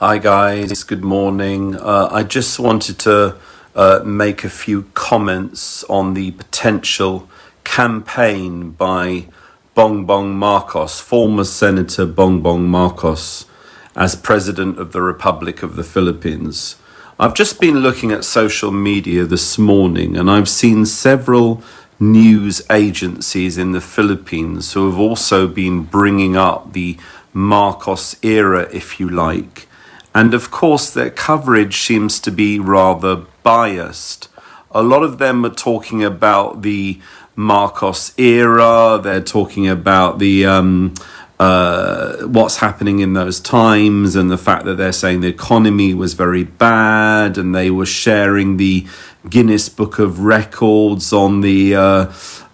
Hi guys, good morning. I just wanted to make a few comments on the potential campaign by Bongbong Marcos, former Senator Bongbong Marcos, as President of the Republic of the Philippines. I've just been looking at social media this morning and I've seen several news agencies in the Philippines who have also been bringing up the Marcos era, if you like. And of course, their coverage seems to be rather biased. A lot of them are talking about the Marcos era. They're talking about the what's happening in those times and the fact that they're saying the economy was very bad, and they were sharing the Guinness Book of Records on the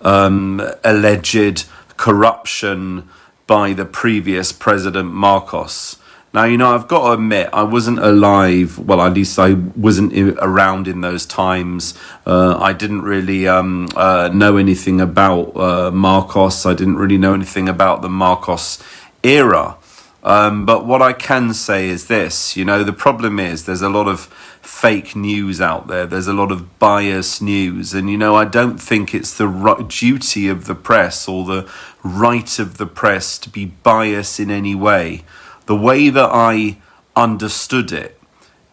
alleged corruption by the previous President Marcos. Now, I've got to admit, I wasn't alive. Well, at least I wasn't around in those times. I didn't really know anything about Marcos. I didn't really know anything about the Marcos era. But what I can say is this, the problem is there's a lot of fake news out there. There's a lot of biased news. And, I don't think it's the duty of the press or the right of the press to be biased in any way. The way that I understood it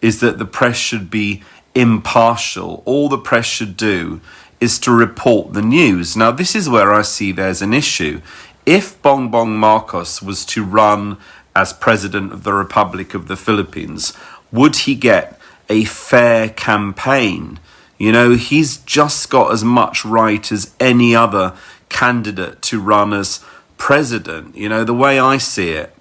is that the press should be impartial. All the press should do is to report the news. Now, this is where I see there's an issue. If Bongbong Marcos was to run as President of the Republic of the Philippines, would he get a fair campaign? He's just got as much right as any other candidate to run as president. The way I see it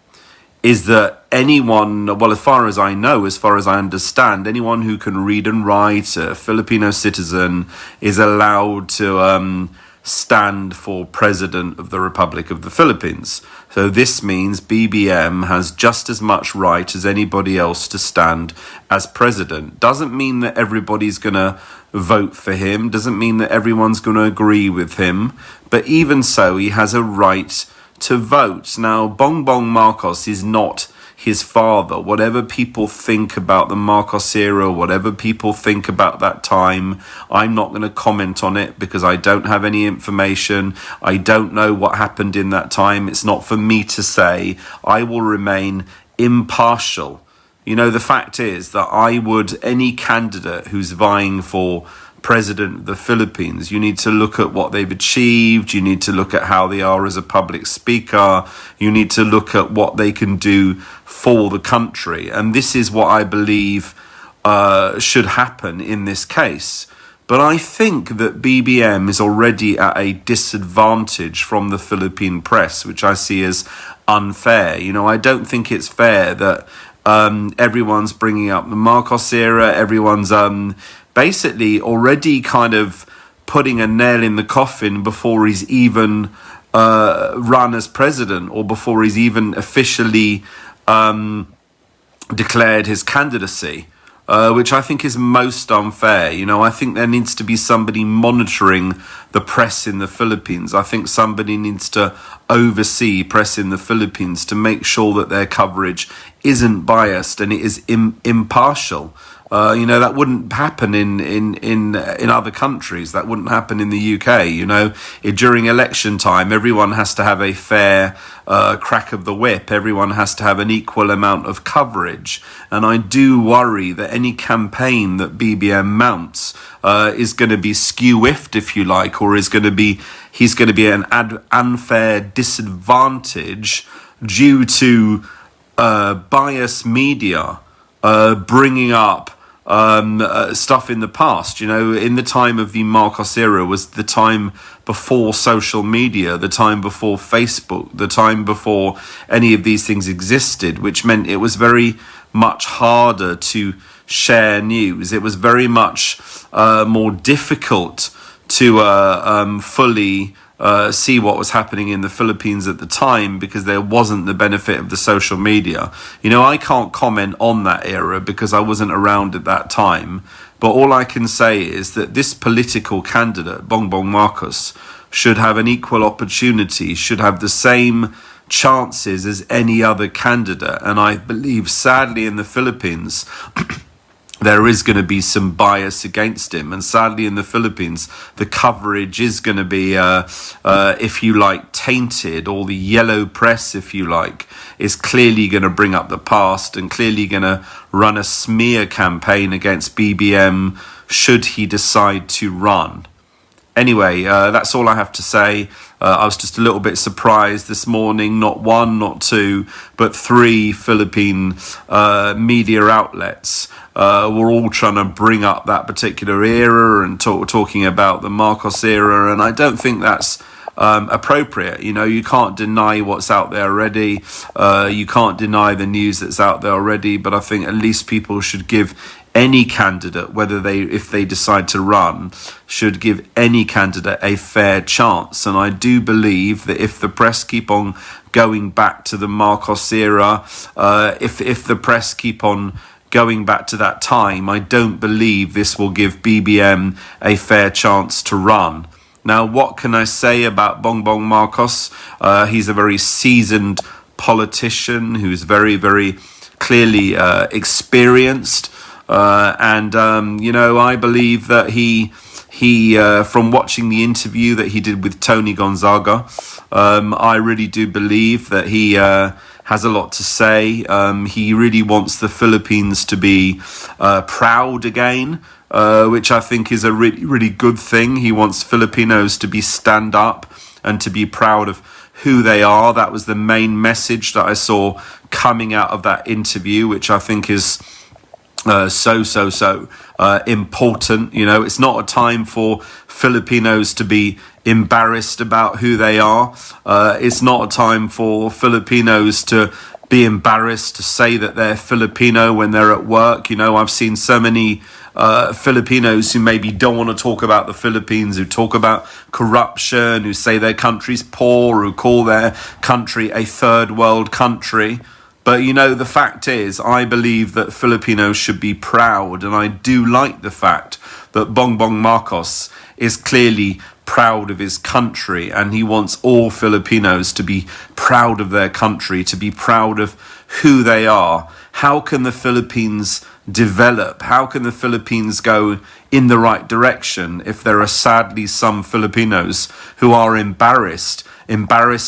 is that anyone, well, as far as I know, as far as I understand, anyone who can read and write, a Filipino citizen, is allowed to stand for President of the Republic of the Philippines. So this means BBM has just as much right as anybody else to stand as president. Doesn't mean that everybody's going to vote for him. Doesn't mean that everyone's going to agree with him. But even so, he has a right to vote. Now, Bongbong Marcos is not his father. Whatever people think about the Marcos era, whatever people think about that time, I'm not going to comment on it because I don't have any information. I don't know what happened in that time. It's not for me to say. I will remain impartial. The fact is that any candidate who's vying for President of the Philippines, you need to look at what they've achieved. You need to look at how they are as a public speaker. You need to look at what they can do for the country. And this is what I believe should happen in this case. But I think that BBM is already at a disadvantage from the Philippine press, which I see as unfair. I don't think it's fair that everyone's bringing up the Marcos era. Everyone's basically already kind of putting a nail in the coffin before he's even run as president or before he's even officially declared his candidacy, which I think is most unfair. I think there needs to be somebody monitoring the press in the Philippines. I think somebody needs to oversee press in the Philippines to make sure that their coverage isn't biased and it is impartial. That wouldn't happen in other countries. That wouldn't happen in the UK. During election time, everyone has to have a fair crack of the whip. Everyone has to have an equal amount of coverage. And I do worry that any campaign that BBM mounts is going to be skew-whiffed, if you like, or he's going to be an unfair disadvantage due to biased media bringing up stuff in the past. In the time of the Marcos era was the time before social media, the time before Facebook, the time before any of these things existed, which meant it was very much harder to share news. It was very much more difficult to fully see what was happening in the Philippines at the time because there wasn't the benefit of the social media. I can't comment on that era because I wasn't around at that time. But all I can say is that this political candidate, Bongbong Marcos, should have an equal opportunity, should have the same chances as any other candidate. And I believe, sadly, in the Philippines, there is going to be some bias against him. And sadly, in the Philippines, the coverage is going to be, if you like, tainted, or the yellow press, if you like, is clearly going to bring up the past and clearly going to run a smear campaign against BBM should he decide to run. Anyway, that's all I have to say. I was just a little bit surprised this morning, not one, not two, but three Philippine media outlets were all trying to bring up that particular era and talking about the Marcos era, and I don't think that's appropriate. You know, you can't deny what's out there already. You can't deny the news that's out there already, but I think at least people should give any candidate, if they decide to run, should give any candidate a fair chance. And I do believe that if the press keep on going back to the Marcos era, if the press keep on going back to that time, I don't believe this will give BBM a fair chance to run. Now, what can I say about Bongbong Marcos? He's a very seasoned politician who's very, very clearly experienced. You know, I believe that he from watching the interview that he did with Tony Gonzaga, I really do believe that he has a lot to say. He really wants the Philippines to be proud again, which I think is a really, really good thing. He wants Filipinos to be stand up and to be proud of who they are. That was the main message that I saw coming out of that interview, which I think is so important. You know, it's not a time for Filipinos to be embarrassed about who they are. It's not a time for Filipinos to be embarrassed to say that they're Filipino when they're at work. You know, I've seen so many Filipinos who maybe don't want to talk about the Philippines, who talk about corruption, who say their country's poor, who call their country a third world country. But, you know, the fact is, I believe that Filipinos should be proud, and I do like the fact that Bongbong Marcos is clearly proud of his country, and he wants all Filipinos to be proud of their country, to be proud of who they are. How can the Philippines develop? How can the Philippines go in the right direction if there are sadly some Filipinos who are embarrassed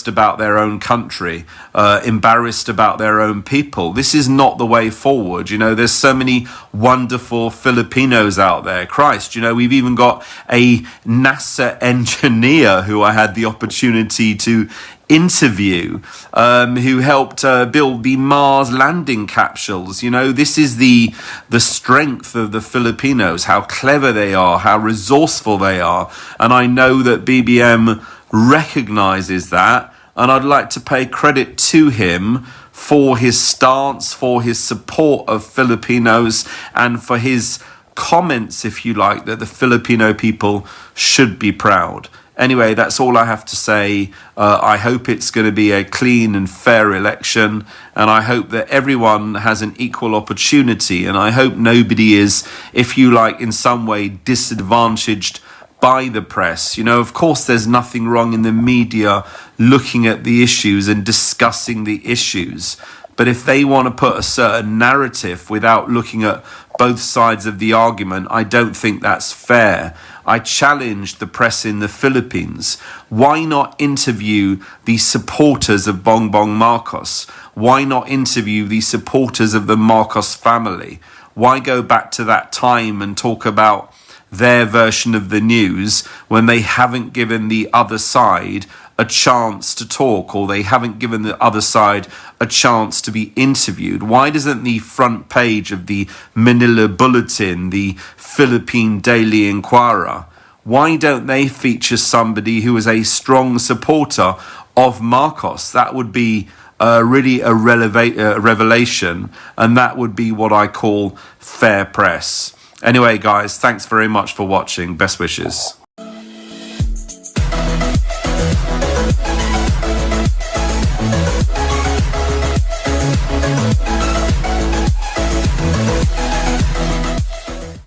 about their own country, embarrassed about their own people? This is not the way forward. You know, there's so many wonderful Filipinos out there. Christ, you know, we've even got a NASA engineer who I had the opportunity to interview, who helped build the Mars landing capsules. You know, this is the strength of the Filipinos, how clever they are, how resourceful they are. And I know that BBM recognizes that, and I'd like to pay credit to him for his stance, for his support of Filipinos, and for his comments, if you like, that the Filipino people should be proud. Anyway, that's all I have to say. I hope it's going to be a clean and fair election, and I hope that everyone has an equal opportunity, and I hope nobody is, if you like, in some way disadvantaged by the press. You know, of course, there's nothing wrong in the media looking at the issues and discussing the issues. But if they want to put a certain narrative without looking at both sides of the argument, I don't think that's fair. I challenge the press in the Philippines. Why not interview the supporters of Bongbong Marcos? Why not interview the supporters of the Marcos family? Why go back to that time and talk about their version of the news when they haven't given the other side a chance to talk, or they haven't given the other side a chance to be interviewed? Why doesn't the front page of the Manila Bulletin, the Philippine Daily Inquirer, why don't they feature somebody who is a strong supporter of Marcos? That would be really a revelation, and that would be what I call fair press. Anyway, guys, thanks very much for watching. Best wishes.